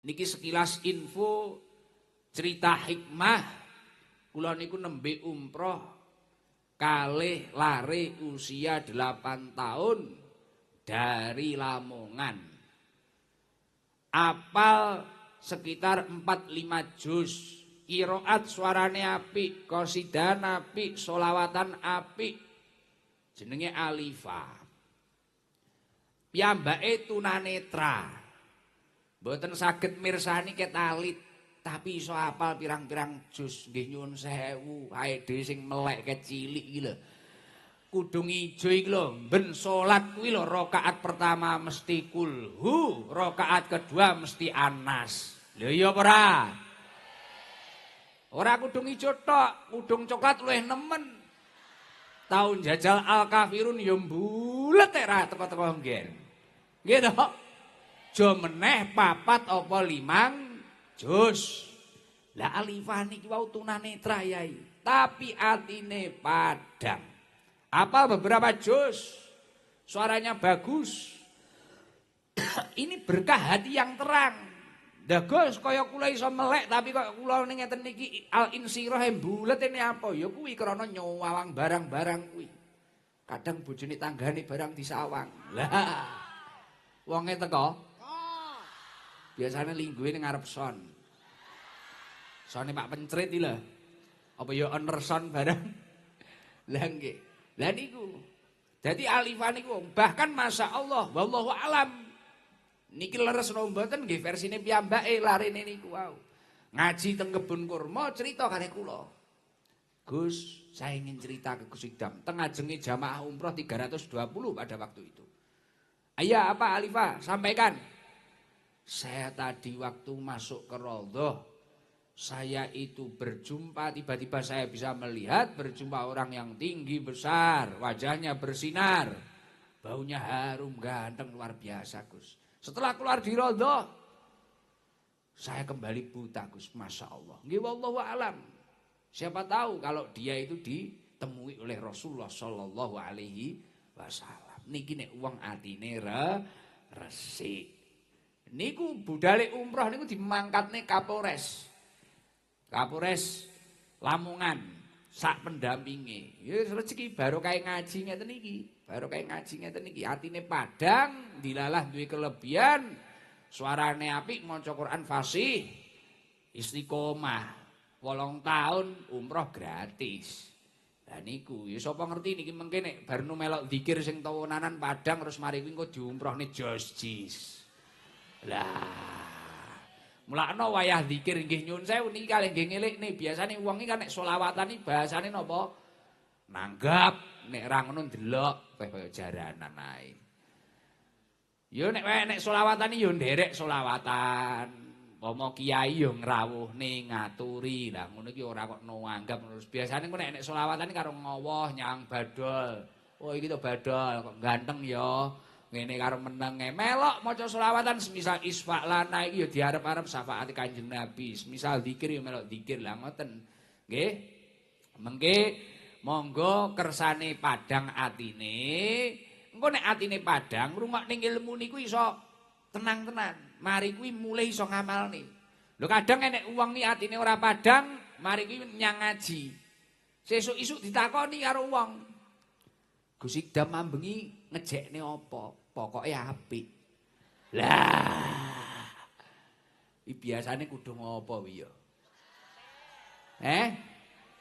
Niki sekilas info cerita hikmah kula niku nembe umroh kalih lare usia 8 tahun dari Lamongan. Apal sekitar 4-5 juz. Qiraat suarane apik, qasidan apik, sholawatan apik. Jenenge Alifa. Piyambake tunanetra. Mboten saged mirsani ketalit, tapi iso apal pirang-pirang juz. Nggih nyuwun sewu, ae dhewe sing melek kecilik iki lho. Kudung ijo iki lho, ben salat kuwi lho rakaat pertama mesti kulhu, rakaat kedua mesti Anas. Lho iya apa ora? Ora kudung ijo tok, kudung coklat luwih nemen. Taun jajal Al-Kafirun ya mbulet ra teko-teko nggen. Nggih to? Jo meneh 4 apa 5 juz. Lah Alifah niki wau tunanetra yai, tapi atine padang. Apa beberapa juz, suaranya bagus. Ini berkah hati yang terang. Dah Gus kaya kula iso melek tapi kaya kula ning ngeten niki al-insirah mbulet ini apa? Ya kuwi krana nyowang barang-barang kuwi. Kadang bojone tanggane barang disawang. Lah. Wonge teko. Biasane lingguhe ning ngarep son. Sone Pak Pencrit iki lho. Apa ya Anderson barang. Lah nggih. Lah niku. Dadi Alifah niku bahkan masyaallah wallahu alam. Niki leres mboten nggih versine piyambake larene niku wau. Ngaji teng kebun kurma cerita kare kula. Gus, saya ingin cerita ke Gus Idam. Teng ajenge jamaah umroh 320 pada waktu itu. Ayah apa Alifah? Sampaikan. Saya tadi waktu masuk ke Raudhah, saya itu berjumpa, tiba-tiba saya bisa melihat berjumpa orang yang tinggi besar, wajahnya bersinar, baunya harum ganteng luar biasa Gus. Setelah keluar di Raudhah, saya kembali buta Gus, Masya Allah. Nggih wallahu alam. Siapa tahu kalau dia itu ditemui oleh Rasulullah Shallallahu Alaihi Wasallam. Niki nek wong atine resik. Niku budale umroh niku dimangkatne Kapolres. Kapolres Lamongan sak pendampinge. Ya rezeki barokah ngaji ngeten iki. Barokah ngaji ngeten iki. Atine padang, dilalah duwe kelebihan, suarane apik, maca Quran fasih, istiqomah. 8 tahun umroh gratis. Lah niku ya sapa ngerti niki mengke nek bar nu melok zikir sing tahunanan padang terus mari kuwi engko diumrohne josjis. Lah mulakno wayah zikir nggih nyuwun sewu niki kalih nggih ngelikne biasane wong iki kan nek selawatan iki bahasane napa? Nanggap, nek ra ngono ndelok kaya jaranan ae. Ya nek selawatan iki ya nderek selawatan. Pomo kiai yo ngrawuhne ngaturi. Lah ngono iki ora kok nanggap terus. Biasane nek selawatan karo ngowoh nyang badol. Oh iki to badol kok ganteng ya. Ngene karo menenge melok maca selawatan semisal isfa lana iki ya diarep-arep syafaat Kanjeng Nabi. Semisal zikir ya melok zikir lah ngoten. Nggih. Mengke monggo kersane padang atine. Engko nek atine padang ngrungokne ilmu niku iso tenang-tenang. Mari kuwi mulai iso ngamalne. Lho kadang enek wong iki atine ora padang, mari kuwi nyang ngaji. Sesuk-isuk ditakoni karo wong. Gus Idam mambengi ngejekne apa? Pokoke apik. Lah. Iki biasane kudung apa kuwi ya?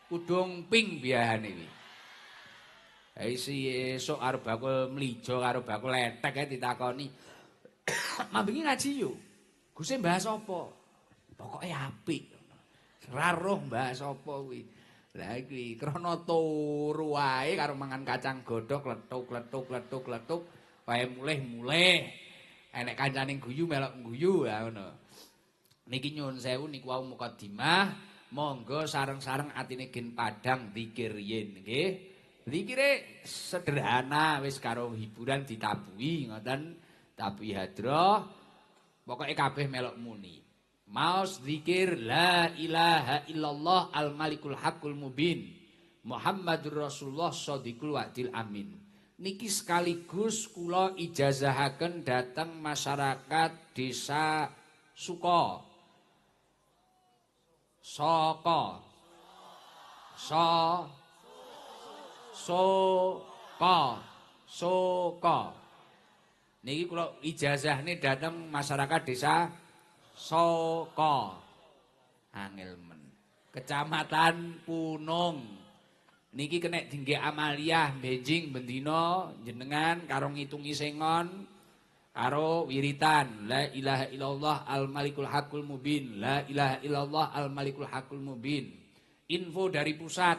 Kudung pink biasane kuwi. Isi esuk karo bakul mlijo karo bakul letek ditakoni. Mambengi ngaji yo. Guse bahas apa? Pokoke apik. Ora roh bahas apa kuwi. Lah iki krana turu wae karo mangan kacang godhog letuk. Wae mulih-mulih. Enek kancane guyu melok guyu ya ngono. Niki nyuwun sewu niku wau mukadimah, monggo sareng-sareng atine gen padang zikir yen nggih. Zikire sederhana wis karo hiburan ditabuhi ngoten. Tapi hadroh pokoknya kabeh melok muni. Maos zikir la ilaha illallah al malikul haqqul mubin. Muhammadur Rasulullah shadiqul wa'dil amin. Niki sekaligus kula ijazahaken datang masyarakat desa suka, saka, soka, soka. Niki kula ijazahne dateng masyarakat desa Soko. Angel men. Kecamatan Punung. Niki kena dingge amaliyah benjing bendina jenengan karo ngitungi sengon karo wiritan la ilaha illallah al malikul hakul mubin, la ilaha illallah al malikul hakul mubin. Info dari pusat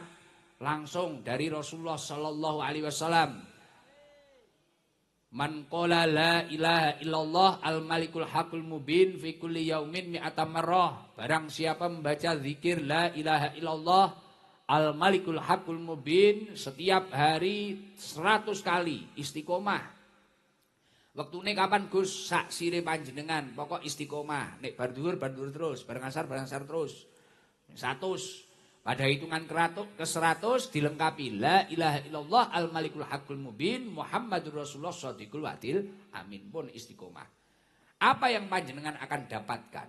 langsung dari Rasulullah sallallahu alaihi wasallam. Man qala la ilaha illallah al malikul hakul mubin fi kulli yaumin mi'ata marrah. Barang siapa membaca zikir la ilaha illallah al malikul hakul mubin setiap hari 100 kali istiqomah. Waktune kapan Gus? Sak sire panjenengan, pokok istiqomah. Nek bar dhuwur terus, bar ngasar terus. 100. Pada hitungan ke-100 dilengkapi la ilaha illallah al malikul hakul mubin Muhammadur Rasulullah shadiqul wadil amin pun istiqomah. Apa yang panjenengan akan dapatkan?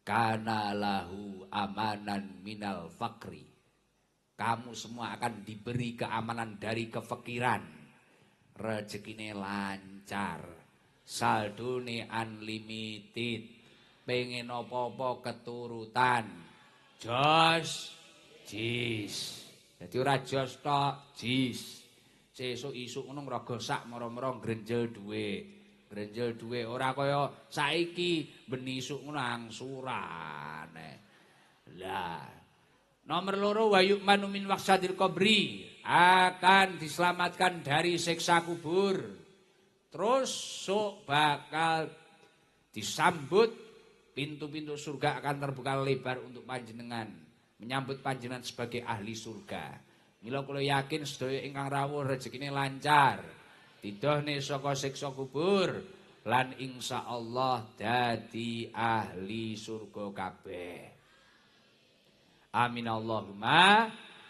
Kana lahu amanan minal fakri. Kamu semua akan diberi keamanan dari kefakiran. Rezekine lancar. Saldone unlimited. Pengen apa-apa keturutan. Jos, jis. Jadi ora jos tok, jis. Sesuk isuk ngono ngrogosak moro-moro grenjel dhuwit. Grenjel dhuwit ora kaya saiki ben isuk ngono angsuran. Lah. Nomor 2 wa yu'manu min waqsadil qabri, akan diselamatkan dari siksa kubur. Terus sok bakal disambut. Pintu-pintu surga akan terbuka lebar untuk panjenengan, menyambut panjenengan sebagai ahli surga. Mila kula yakin sedaya ingkang rawuh rezekine lancar, didohne saka siksa kubur lan insyaallah dadi ahli surga kabeh. Amin Allahumma